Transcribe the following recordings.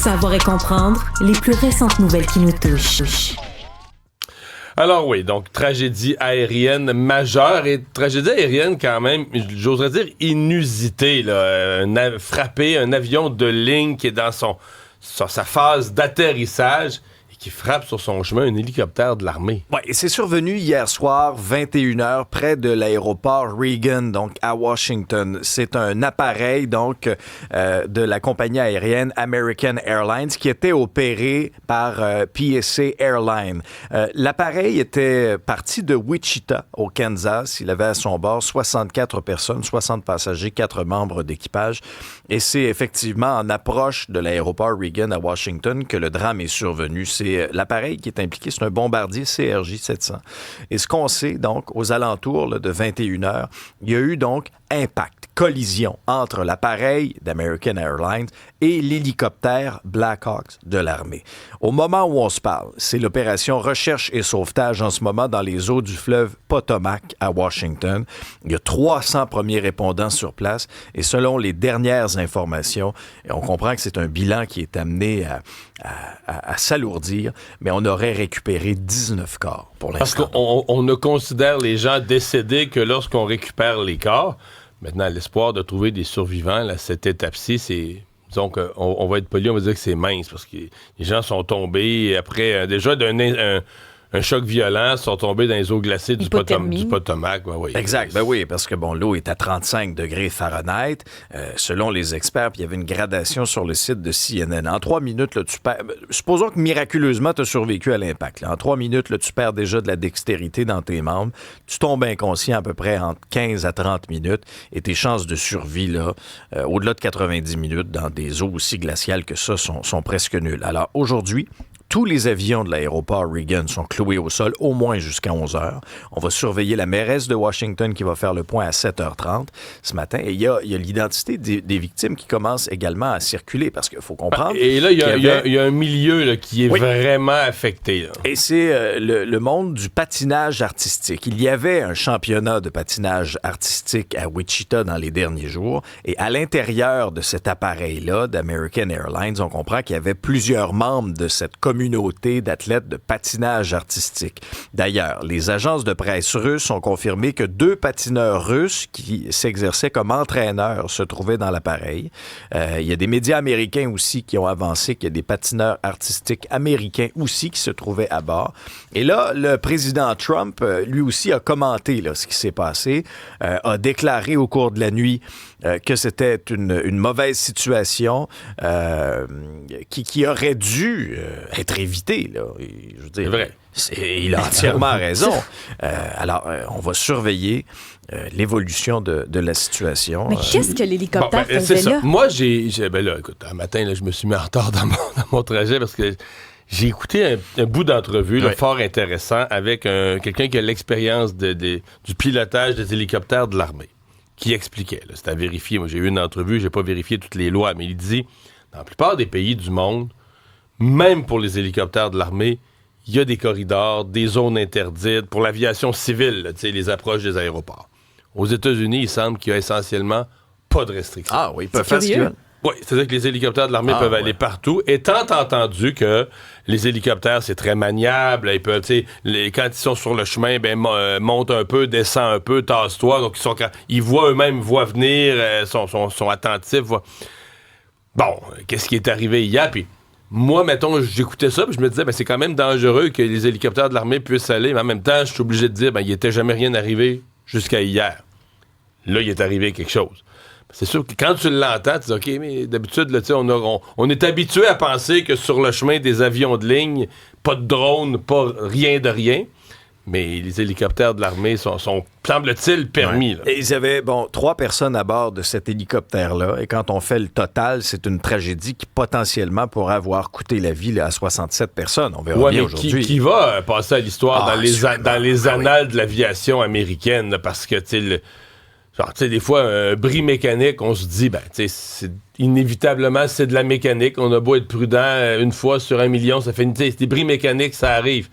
Savoir et comprendre les plus récentes nouvelles qui nous touchent. Alors oui, donc tragédie aérienne majeure et tragédie aérienne quand même, j'oserais dire inusitée, là. Frapper un avion de ligne qui est dans sa phase d'atterrissage et qui frappe sur son chemin un hélicoptère de l'armée. Oui, et c'est survenu hier soir, 21h, près de l'aéroport Reagan, donc à Washington. C'est un appareil, donc, de la compagnie aérienne American Airlines qui était opéré par PSA Airlines. L'appareil était parti de Wichita, au Kansas. Il avait à son bord 64 personnes, 60 passagers, 4 membres d'équipage. Et c'est effectivement en approche de l'aéroport Reagan à Washington que le drame est survenu. C'est l'appareil qui est impliqué, c'est un bombardier CRJ-700. Et ce qu'on sait, donc, aux alentours là, de 21h, il y a eu donc impact, collision entre l'appareil d'American Airlines et l'hélicoptère Black Hawk de l'armée. Au moment où on se parle, c'est l'opération recherche et sauvetage en ce moment dans les eaux du fleuve Potomac à Washington. Il y a 300 premiers répondants sur place et selon les dernières informations, et on comprend que c'est un bilan qui est amené à s'alourdir, mais on aurait récupéré 19 corps pour l'instant. Parce qu'on ne considère les gens décédés que lorsqu'on récupère les corps. Maintenant, l'espoir de trouver des survivants, là, cette étape-ci, c'est... Disons qu'on va être poli, on va dire que c'est mince, parce que les gens sont tombés après, déjà un choc violent, sont tombés dans les eaux glacées du Potomac. Oui. Exact. Ben oui, parce que bon, l'eau est à 35 degrés Fahrenheit. Selon les experts, puis il y avait une gradation sur le site de CNN. En 3 minutes, là, tu perds... Supposons que miraculeusement, tu as survécu à l'impact. Là. En 3 minutes, là, tu perds déjà de la dextérité dans tes membres. Tu tombes inconscient à peu près entre 15 à 30 minutes et tes chances de survie, là, au-delà de 90 minutes, dans des eaux aussi glaciales que ça, sont presque nulles. Alors, aujourd'hui, tous les avions de l'aéroport Reagan sont cloués au sol au moins jusqu'à 11 heures. On va surveiller la mairesse de Washington qui va faire le point à 7h30 ce matin. Et il y a l'identité des victimes qui commence également à circuler parce qu'il faut comprendre... Et là, il y a un milieu là, qui est vraiment affecté. Là. Et c'est le monde du patinage artistique. Il y avait un championnat de patinage artistique à Wichita dans les derniers jours. Et à l'intérieur de cet appareil-là, d'American Airlines, on comprend qu'il y avait plusieurs membres de cette communauté d'athlètes de patinage artistique. D'ailleurs, les agences de presse russes ont confirmé que 2 patineurs russes qui s'exerçaient comme entraîneurs se trouvaient dans l'appareil. Il y a des médias américains aussi qui ont avancé qu'il y a des patineurs artistiques américains aussi qui se trouvaient à bord. Et là, le président Trump, lui aussi, a commenté là, ce qui s'est passé, a déclaré au cours de la nuit que c'était une mauvaise situation qui aurait dû être évitée. Là. Je veux dire, c'est vrai. Il a entièrement raison. Alors, on va surveiller l'évolution de la situation. Mais qu'est-ce que l'hélicoptère faisait là? Moi, écoute, un matin, là, je me suis mis en retard dans mon trajet parce que j'ai écouté un bout d'entrevue fort intéressant avec quelqu'un qui a l'expérience du pilotage des hélicoptères de l'armée, qui expliquait, là, c'est à vérifier, moi j'ai eu une entrevue, j'ai pas vérifié toutes les lois, mais il dit, dans la plupart des pays du monde, même pour les hélicoptères de l'armée, il y a des corridors, des zones interdites pour l'aviation civile, là, les approches des aéroports. Aux États-Unis, il semble qu'il y a essentiellement pas de restrictions. Ah oui, ils peuvent faire ce qu'ils veulent. Oui, c'est-à-dire que les hélicoptères de l'armée peuvent aller partout. Étant entendu que les hélicoptères, c'est très maniable, ils peuvent, quand ils sont sur le chemin, montent un peu, descendent un peu, tasse-toi. Donc, ils voient eux-mêmes, voient venir, sont attentifs. Bon, qu'est-ce qui est arrivé hier? Puis, moi, mettons, j'écoutais ça, puis je me disais, c'est quand même dangereux que les hélicoptères de l'armée puissent aller. Mais en même temps, je suis obligé de dire, il n'était jamais rien arrivé jusqu'à hier. Là, il est arrivé quelque chose. C'est sûr que quand tu l'entends, tu dis, OK, mais d'habitude, là, on est habitué à penser que sur le chemin des avions de ligne, pas de drone, pas rien de rien. Mais les hélicoptères de l'armée sont semble-t-il, permis. Là. Et ils avaient, 3 personnes à bord de cet hélicoptère-là. Et quand on fait le total, c'est une tragédie qui potentiellement pourrait avoir coûté la vie là, à 67 personnes. On verra bien aujourd'hui. Qui va passer à l'histoire dans les annales de l'aviation américaine. Là, parce que, des fois, un bris mécanique, on se dit, inévitablement, c'est de la mécanique. On a beau être prudent, une fois sur 1 million, ça fait des bris mécaniques, ça arrive.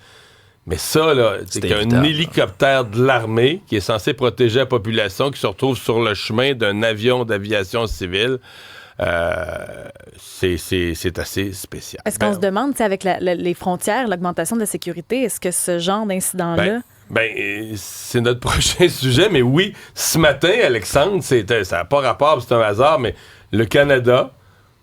Mais ça, là, c'est qu'un hélicoptère de l'armée qui est censé protéger la population, qui se retrouve sur le chemin d'un avion d'aviation civile, c'est assez spécial. Est-ce qu'on se demande, avec les frontières, l'augmentation de la sécurité, est-ce que ce genre d'incident-là... C'est notre prochain sujet, mais oui, ce matin, Alexandre, ça n'a pas rapport, c'est un hasard, mais le Canada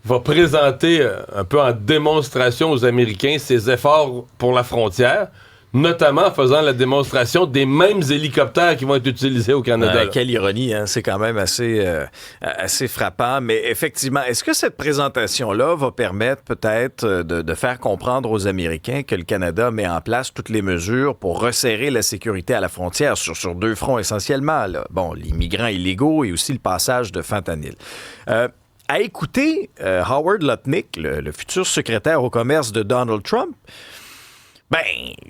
va présenter un peu en démonstration aux Américains ses efforts pour la frontière, notamment en faisant la démonstration des mêmes hélicoptères qui vont être utilisés au Canada. Quelle ironie, hein? C'est quand même assez frappant. Mais effectivement, est-ce que cette présentation-là va permettre peut-être de faire comprendre aux Américains que le Canada met en place toutes les mesures pour resserrer la sécurité à la frontière sur deux fronts essentiellement, là? Bon, les migrants illégaux et aussi le passage de fentanyl. À écouter Howard Lutnick, le futur secrétaire au commerce de Donald Trump,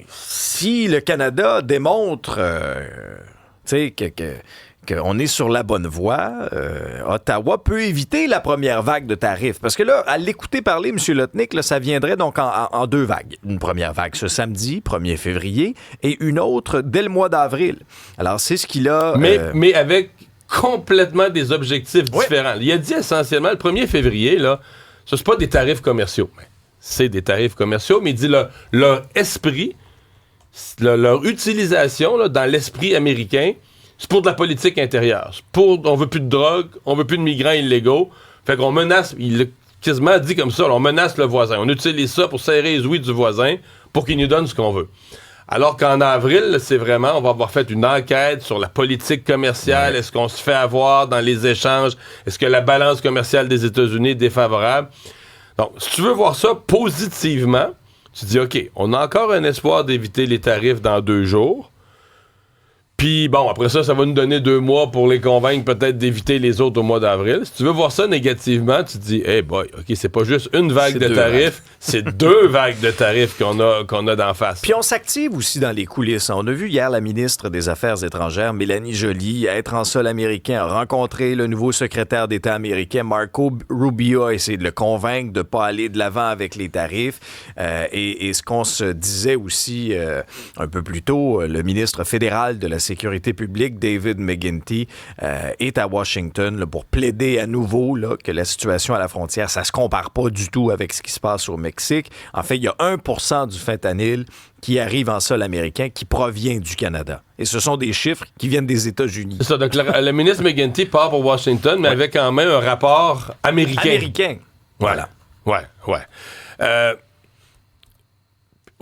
si le Canada démontre qu'on est sur la bonne voie, Ottawa peut éviter la première vague de tarifs. Parce que là, à l'écouter parler, M. Lutnick, là, ça viendrait donc en deux vagues. Une première vague ce samedi, 1er février, et une autre dès le mois d'avril. Alors, c'est ce qu'il a... Mais avec complètement des objectifs différents. Il a dit essentiellement, le 1er février, là, ce n'est pas des tarifs commerciaux. C'est des tarifs commerciaux, mais il dit leur esprit, leur utilisation là, dans l'esprit américain, c'est pour de la politique intérieure. On veut plus de drogue, on veut plus de migrants illégaux. Fait qu'on menace, il a quasiment dit comme ça, on menace le voisin. On utilise ça pour serrer les ouïes du voisin pour qu'il nous donne ce qu'on veut. Alors qu'en avril, c'est vraiment, on va avoir fait une enquête sur la politique commerciale. Est-ce qu'on se fait avoir dans les échanges? Est-ce que la balance commerciale des États-Unis est défavorable? Donc, si tu veux voir ça positivement, tu dis, OK, on a encore un espoir d'éviter les tarifs dans 2 jours. Puis, bon, après ça va nous donner 2 mois pour les convaincre peut-être d'éviter les autres au mois d'avril. Si tu veux voir ça négativement, tu te dis, hey boy, OK, c'est pas juste une vague de tarifs, c'est 2 vagues de tarifs qu'on a d'en face. Puis on s'active aussi dans les coulisses. On a vu hier la ministre des Affaires étrangères, Mélanie Joly, être en sol américain, rencontrer le nouveau secrétaire d'État américain, Marco Rubio, essayer de le convaincre de ne pas aller de l'avant avec les tarifs. Et ce qu'on se disait aussi un peu plus tôt, le ministre fédéral de la Sécurité publique, David McGuinty, est à Washington là, pour plaider à nouveau là, que la situation à la frontière, ça se compare pas du tout avec ce qui se passe au Mexique. En fait, il y a 1% du fentanyl qui arrive en sol américain qui provient du Canada. Et ce sont des chiffres qui viennent des États-Unis. C'est ça. Donc, le ministre McGuinty part pour Washington, mais avec quand même un rapport américain. Voilà. Ouais.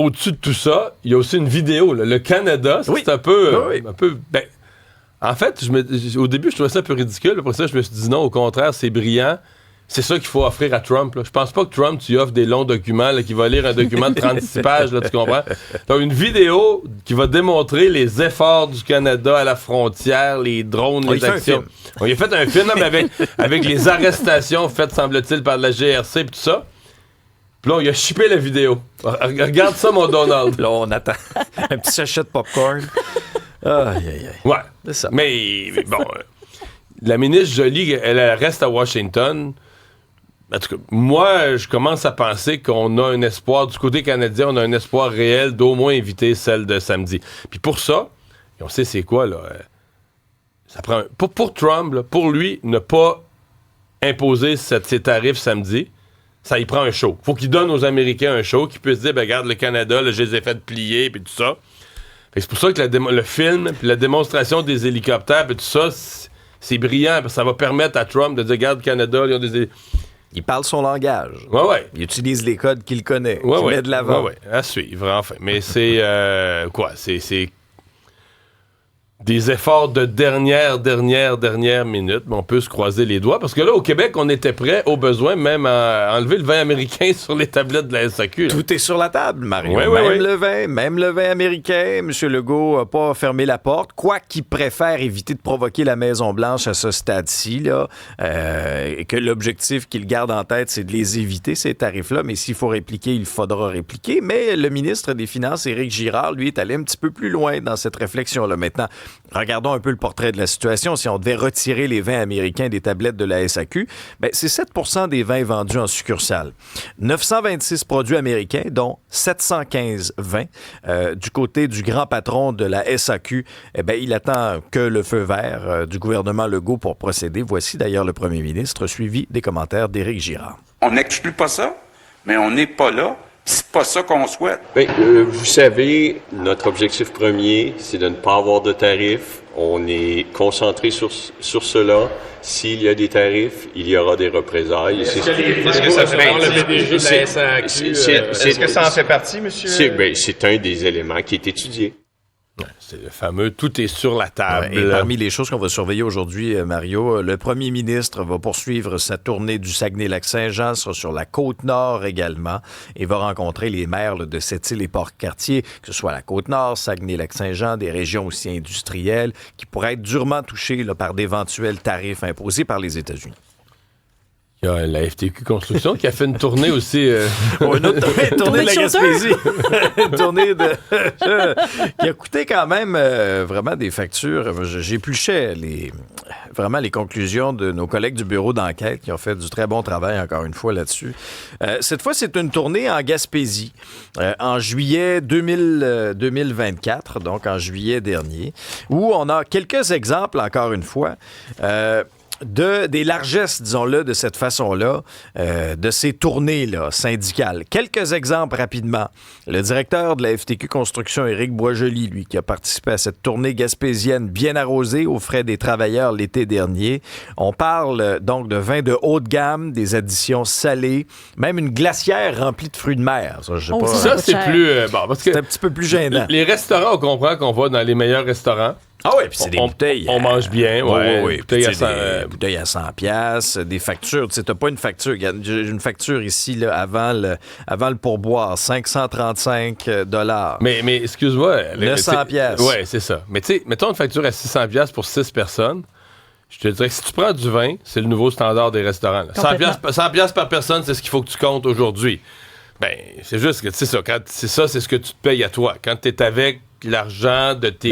Au-dessus de tout ça, il y a aussi une vidéo. Là. Le Canada, c'est un peu... en fait, au début, je trouvais ça un peu ridicule. Après ça, je me suis dit non, au contraire, c'est brillant. C'est ça qu'il faut offrir à Trump. Là. Je pense pas que Trump, tu offres des longs documents, là, qu'il va lire un document de 36 pages, là, tu comprends? Donc, une vidéo qui va démontrer les efforts du Canada à la frontière, les drones, les actions. Il a fait un film mais avec les arrestations faites, semble-t-il, par la GRC et tout ça. Puis là, il a shippé la vidéo. Regarde ça, mon Donald. Là, on attend un petit sachet de popcorn. Ouais, c'est ça. Mais bon, la ministre Joly, elle reste à Washington. En tout cas, moi, je commence à penser qu'on a un espoir, du côté canadien, on a un espoir réel d'au moins éviter celle de samedi. Puis pour ça, et on sait c'est quoi, là, ça prend pour Trump, là, pour lui, ne pas imposer ses tarifs samedi, ça y prend un show. Faut qu'il donne aux Américains un show, qu'ils puissent dire, regarde, le Canada, là, je les ai fait plier, puis tout ça. Fait que c'est pour ça que le film, puis la démonstration des hélicoptères, puis tout ça, c'est brillant, parce que ça va permettre à Trump de dire, regarde, le Canada, ils ont des... Il parle son langage. Ouais. Il utilise les codes qu'il connaît, qu'il met de l'avant. Ouais, à suivre, enfin. Mais c'est... C'est des efforts de dernière minute, mais on peut se croiser les doigts, parce que là, au Québec, on était prêt, au besoin, même à enlever le vin américain sur les tablettes de la SAQ. Là. Tout est sur la table, Mario. Même le vin américain. M. Legault n'a pas fermé la porte, quoi qu'il préfère éviter de provoquer la Maison-Blanche à ce stade-ci, là, et que l'objectif qu'il garde en tête, c'est de les éviter, ces tarifs-là, mais s'il faut répliquer, il faudra répliquer. Mais le ministre des Finances, Éric Girard, lui, est allé un petit peu plus loin dans cette réflexion-là. Maintenant, regardons un peu le portrait de la situation. Si on devait retirer les vins américains des tablettes de la SAQ, ben, c'est 7% des vins vendus en succursale. 926 produits américains, dont 715 vins. Du côté du grand patron de la SAQ, eh ben, il attend que le feu vert du gouvernement Legault pour procéder. Voici d'ailleurs le premier ministre, suivi des commentaires d'Éric Girard. On n'exclut pas ça, mais on n'est pas là. C'est pas ça qu'on souhaite. Bien, vous savez, notre objectif premier, c'est de ne pas avoir de tarifs. On est concentré sur cela. S'il y a des tarifs, il y aura des représailles. Est-ce que ça fait partie le PDG de la SAQ? Est-ce que ça en fait partie, monsieur? C'est un des éléments qui est étudié. C'est le fameux « tout est sur la table ». Et parmi les choses qu'on va surveiller aujourd'hui, Mario, le premier ministre va poursuivre sa tournée du Saguenay-Lac-Saint-Jean, sera sur la Côte-Nord également, et va rencontrer les maires de Sept-Îles et Port-Cartier, que ce soit la Côte-Nord, Saguenay-Lac-Saint-Jean, des régions aussi industrielles, qui pourraient être durement touchées là, par d'éventuels tarifs imposés par les États-Unis. Il y a la FTQ Construction qui a fait une tournée aussi. Une autre tournée de la Gaspésie. Une tournée qui a coûté quand même vraiment des factures. J'épluchais vraiment les conclusions de nos collègues du bureau d'enquête qui ont fait du très bon travail, encore une fois, là-dessus. Cette fois, c'est une tournée en Gaspésie, en juillet 2024, donc en juillet dernier, où on a quelques exemples, encore une fois, des largesses, disons-le, de cette façon-là, de ces tournées-là, syndicales. Quelques exemples rapidement. Le directeur de la FTQ Construction, Éric Boisjoli, lui, qui a participé à cette tournée gaspésienne bien arrosée aux frais des travailleurs l'été dernier. On parle donc de vins de haute gamme, des additions salées, même une glacière remplie de fruits de mer. Ça, je sais pas. Ça, c'est plus... parce que c'est un petit peu plus gênant. Les restaurants, on comprend qu'on va dans les meilleurs restaurants. Ah oui, puis c'est des bouteilles. On mange bien, oui. Bouteilles à 100 bouteilles à 100$, des factures. Tu sais, t'as pas une facture. J'ai une facture ici, là, avant le pourboire, $535. Mais excuse-moi. 900$. Oui, c'est ça. Mais tu sais, mettons une facture à 600$ pour 6 personnes. Je te dirais que si tu prends du vin, c'est le nouveau standard des restaurants. 100$ par personne, c'est ce qu'il faut que tu comptes aujourd'hui. Ben, c'est juste que, tu sais ça, c'est ce que tu te payes à toi. Quand tu es avec l'argent de tes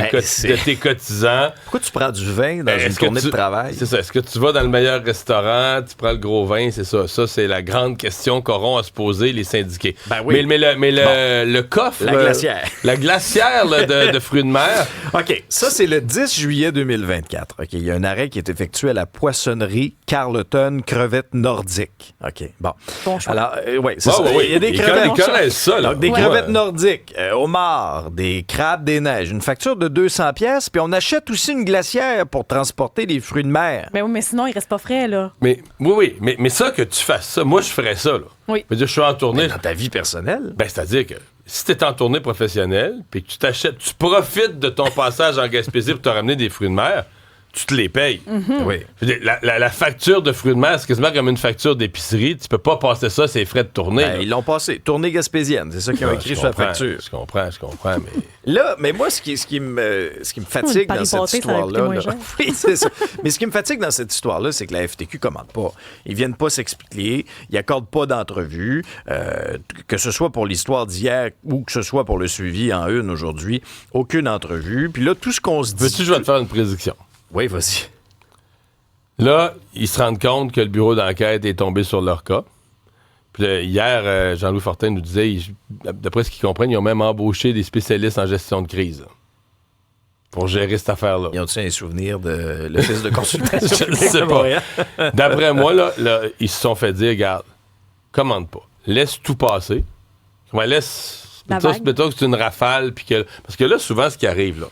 cotisants. Pourquoi tu prends du vin dans une tournée de travail? C'est ça. Est-ce que tu vas dans le meilleur restaurant, tu prends le gros vin? C'est ça. Ça, c'est la grande question qu'auront à se poser les syndiqués. Ben oui. Mais le coffre... La glacière. La glacière là, de fruits de mer. OK. Ça, c'est le 10 juillet 2024. OK. Il y a un arrêt qui est effectué à la poissonnerie Carleton Crevettes Nordiques. OK. Bon. Choix. Alors, oui, c'est ça. Oui. Il y a des crevettes. Ils connaissent ça, là. Donc, des crevettes nordiques, homards, des crabes des neiges, une facture de 200$, puis on achète aussi une glacière pour transporter les fruits de mer. Mais oui, mais sinon, il reste pas frais, là. Mais ça, que tu fasses ça, moi, je ferais ça, là. Oui. Je veux dire, je suis en tournée. Mais dans ta vie personnelle? Ben, c'est-à-dire que si t'es en tournée professionnelle, puis que tu profites de ton passage en Gaspésie pour te ramener des fruits de mer, tu te les payes. Mm-hmm. Oui. Je veux dire, la facture de fruits de mer, c'est quasiment comme une facture d'épicerie. Tu peux pas passer ça, c'est frais de tournée. Ben, ils l'ont passé. Tournée gaspésienne, c'est ça qu'ils ont écrit sur la facture. Je comprends, mais... Là, mais moi, ce qui me fatigue dans cette histoire-là... Oui, c'est ça. Mais ce qui me fatigue dans cette histoire-là, c'est que la FTQ commande pas. Ils viennent pas s'expliquer, ils accordent pas d'entrevue, que ce soit pour l'histoire d'hier ou que ce soit pour le suivi en une aujourd'hui, aucune entrevue. Puis là, tout ce qu'on se dit... Veux-tu que je vais te faire une prédiction? Oui, vas-y. Là, ils se rendent compte que le bureau d'enquête est tombé sur leur cas. Puis là, hier, Jean-Louis Fortin nous disait, d'après ce qu'ils comprennent, ils ont même embauché des spécialistes en gestion de crise là, pour gérer cette affaire-là. Ils ont-tu un souvenir de l'office de consultation? Je ne sais pas. D'après moi, là, ils se sont fait dire, regarde, commande pas. Laisse tout passer. Mettons que c'est une rafale. Parce que là, souvent, ce qui arrive, là,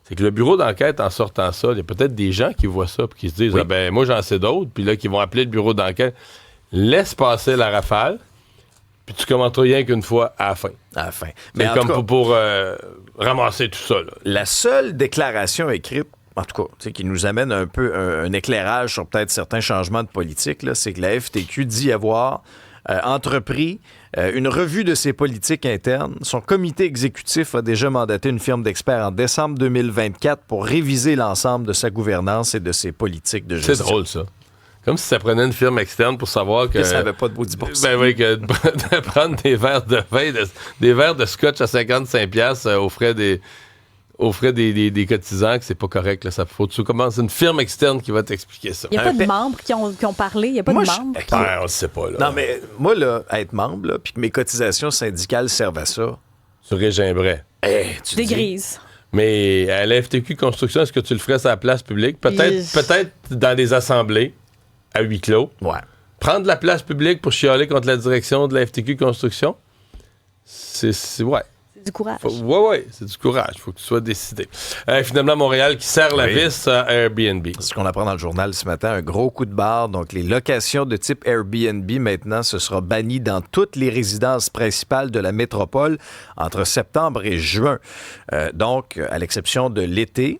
c'est que le bureau d'enquête, en sortant ça, il y a peut-être des gens qui voient ça et qui se disent, ah ben moi, j'en sais d'autres, puis là, qui vont appeler le bureau d'enquête. Laisse passer la rafale, puis tu commenteras rien qu'une fois à la fin. À la fin. Mais comme pour ramasser tout ça. Là. La seule déclaration écrite, en tout cas, qui nous amène un peu un éclairage sur peut-être certains changements de politique, là, c'est que la FTQ dit avoir entrepris une revue de ses politiques internes. Son comité exécutif a déjà mandaté une firme d'experts en décembre 2024 pour réviser l'ensemble de sa gouvernance et de ses politiques de gestion. C'est drôle, ça. Comme si ça prenait une firme externe pour savoir que... ça n'avait pas de beau 10%. Ben oui, que de prendre des verres de vin, des verres de scotch à 55$ aux frais des... aux frais des cotisants que c'est pas correct. Là. Ça faut que tu commences une firme externe qui va t'expliquer ça. Il n'y a pas de membres qui ont parlé. Il n'y a pas de membres. On ne sait pas. Là. Non, mais moi, là, être membre, là, puis que mes cotisations syndicales servent à ça. Tu régimberais. Tu Des dis, grises. Mais à la FTQ Construction, est-ce que tu le ferais sur la place publique? Peut-être dans des assemblées à huis clos. Ouais. Prendre la place publique pour chialer contre la direction de la FTQ Construction, c'est ouais. C'est du courage. Ouais, c'est du courage. Il faut que tu sois décidé. Finalement, Montréal qui serre la vis à Airbnb. C'est ce qu'on apprend dans le journal ce matin, un gros coup de barre. Donc, les locations de type Airbnb, maintenant, ce sera banni dans toutes les résidences principales de la métropole entre septembre et juin. Donc, à l'exception de l'été,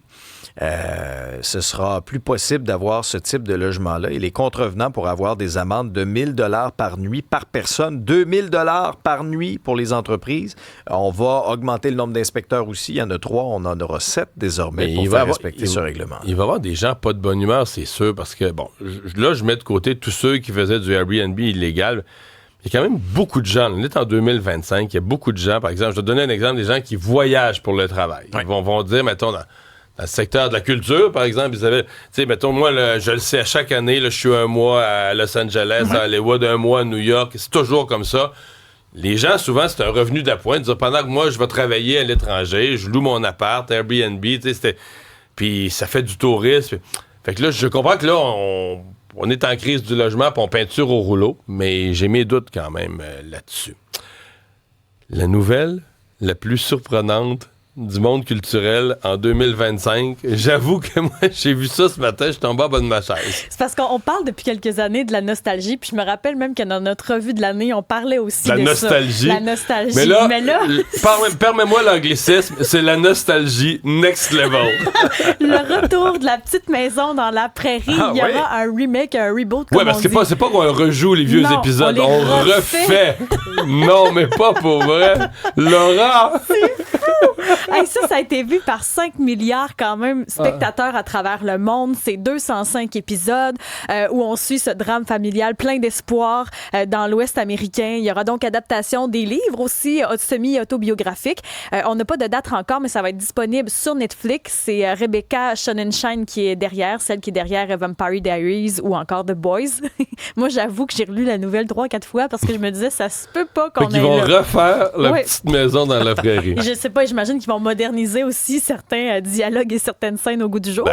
ce sera plus possible d'avoir ce type de logement-là. Et les contrevenants pourraient avoir des amendes de 1 000 par nuit par personne, 2 000 par nuit pour les entreprises. On va augmenter le nombre d'inspecteurs aussi. Il y en a 3, on en aura 7 désormais pour faire respecter ce règlement. Il va y avoir des gens pas de bonne humeur, c'est sûr, parce que, bon, là, je mets de côté tous ceux qui faisaient du Airbnb illégal. Il y a quand même beaucoup de gens. On est en 2025. Il y a beaucoup de gens, par exemple, je vais te donner un exemple des gens qui voyagent pour le travail. Ils vont dire, mettons, dans le secteur de la culture, par exemple, ils avaient, tu sais, mettons, moi, là, je le sais, à chaque année, là, je suis un mois à Los Angeles, à Hollywood, un mois à New York, c'est toujours comme ça. Les gens, souvent, c'est un revenu d'appoint, de dire, pendant que moi, je vais travailler à l'étranger, je loue mon appart, Airbnb, tu sais, c'était... Puis ça fait du tourisme. Fait que là, je comprends que là, on est en crise du logement, puis on peinture au rouleau, mais j'ai mes doutes quand même là-dessus. La nouvelle la plus surprenante du monde culturel en 2025. J'avoue que moi, j'ai vu ça ce matin, je suis tombé en bas de ma chaise. C'est parce qu'on parle depuis quelques années de la nostalgie, puis je me rappelle même que dans notre revue de l'année, on parlait aussi de nostalgie. Ça. La nostalgie. Mais là... permets-moi l'anglicisme, c'est la nostalgie next level. Le retour de la petite maison dans la prairie. Il y aura un remake, un reboot, comme parce on que dit. c'est pas qu'on rejoue les vieux épisodes, on refait. Non, mais pas pour vrai. Laura! C'est fou! Hey, ça a été vu par 5 milliards quand même spectateurs à travers le monde. C'est 205 épisodes où on suit ce drame familial plein d'espoir dans l'Ouest américain. Il y aura donc adaptation des livres aussi, semi-autobiographiques. On n'a pas de date encore, mais ça va être disponible sur Netflix. C'est Rebecca Sonnenschein qui est derrière, celle qui est derrière Vampire Diaries ou encore The Boys. Moi, j'avoue que j'ai relu la nouvelle 3-4 fois parce que je me disais, ça se peut pas qu'on ait... Ils vont refaire la petite maison dans la prairie. Je sais pas, j'imagine qu'ils vont moderniser aussi certains dialogues et certaines scènes au goût du jour.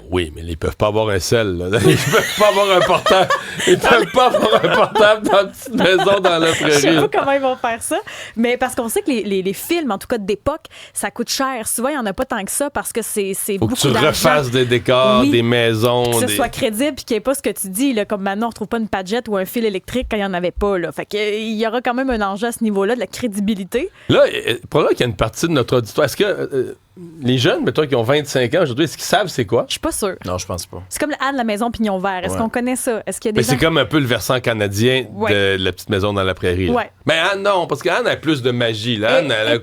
Oui, mais ils peuvent pas avoir un sel. Là. Ils peuvent pas avoir un portable. Ils peuvent pas avoir un portable dans une petite maison dans la prairie. Je sais pas comment ils vont faire ça. Mais parce qu'on sait que les films, en tout cas d'époque, ça coûte cher. Souvent, il n'y en a pas tant que ça parce que c'est beaucoup d'argent. Faut que tu refasses des décors, des maisons. Que ce soit crédible puis qu'il n'y ait pas ce que tu dis. Là, comme maintenant, on ne retrouve pas une padgette ou un fil électrique quand il n'y en avait pas. Là. Fait qu'il y aura quand même un enjeu à ce niveau-là de la crédibilité. Là, probablement qu'il y a une partie de notre auditoire. Est-ce que... les jeunes, mettons, qui ont 25 ans aujourd'hui, est-ce qu'ils savent c'est quoi? Je suis pas sûre. Non, je pense pas. C'est comme Anne, la maison Pignon Vert. Est-ce qu'on connaît ça? Est-ce qu'il y a des gens... c'est comme un peu le versant canadien de la petite maison dans la prairie. Ouais. Mais Anne, non, parce qu'Anne a plus de magie. Là. Anne, elle a un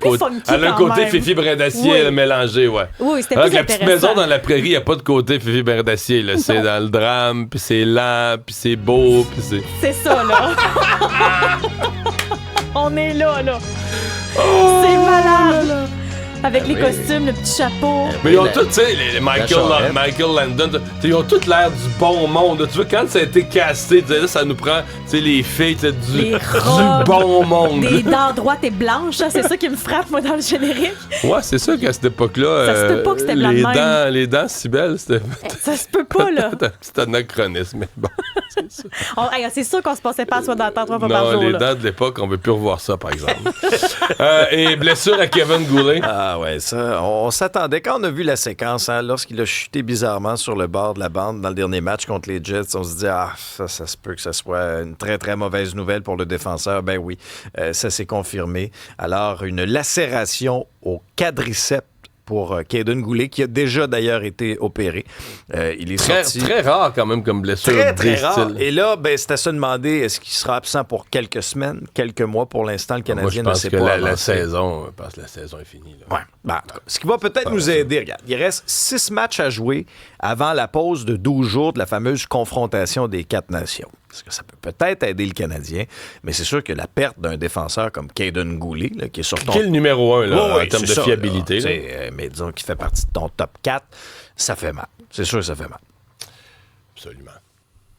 côté même. Fifi Brin d'Acier mélangé, ouais. Oui, c'était Alors plus que la petite intéressant. maison dans la prairie, il n'y a pas de côté Fifi Brin d'Acier. Là. C'est dans le drame, puis c'est lent, puis c'est beau, puis c'est... C'est ça, là. On est là. C'est malade. Avec les costumes, le petit chapeau. Mais ils ont tous, tu sais, les Michael Landon, ils ont tous l'air du bon monde. Tu vois, quand ça a été casté, là, ça nous prend, tu sais, les filles, les robes, du bon monde. Des dents droites et blanches, hein, c'est ça qui me frappe, moi, dans le générique. Ouais, c'est sûr qu'à cette époque-là, ça se peut pas que c'était blanc de même. Les dents si belles, c'était... Ça se peut pas, là. C'est un petit anachronisme, mais bon, c'est ça. C'est sûr qu'on se passait pas à soi d'entendre 3 fois par jour. Non, les là. dents de l'époque, on veut plus revoir ça, par exemple. Et blessure à Kevin Goulet. Ah ouais, ça, on s'attendait. Quand on a vu la séquence, hein, lorsqu'il a chuté bizarrement sur le bord de la bande dans le dernier match contre les Jets, on se dit, ça se peut que ça soit une très, très mauvaise nouvelle pour le défenseur. Ben oui, ça s'est confirmé. Alors, une lacération au quadriceps pour Kaiden Goulet, qui a déjà d'ailleurs été opéré. Il est sorti... Très rare quand même comme blessure. Très, très rare. Et là, c'est à se demander, est-ce qu'il sera absent pour quelques semaines, quelques mois? Pour l'instant, le Canadien ne sait pas. Moi, je pense que la saison est finie. Là. Ouais. Ce qui va peut-être nous aider, regarde, il reste 6 matchs à jouer avant la pause de 12 jours de la fameuse confrontation des 4 nations. Parce que ça peut peut-être aider le Canadien, mais c'est sûr que la perte d'un défenseur comme Caden Goulet, là, qui est sur ton... Qui est le numéro 1 là, Oui, en termes de ça, fiabilité. Là, mais disons qu'il fait partie de ton top 4, ça fait mal. C'est sûr que ça fait mal. Absolument.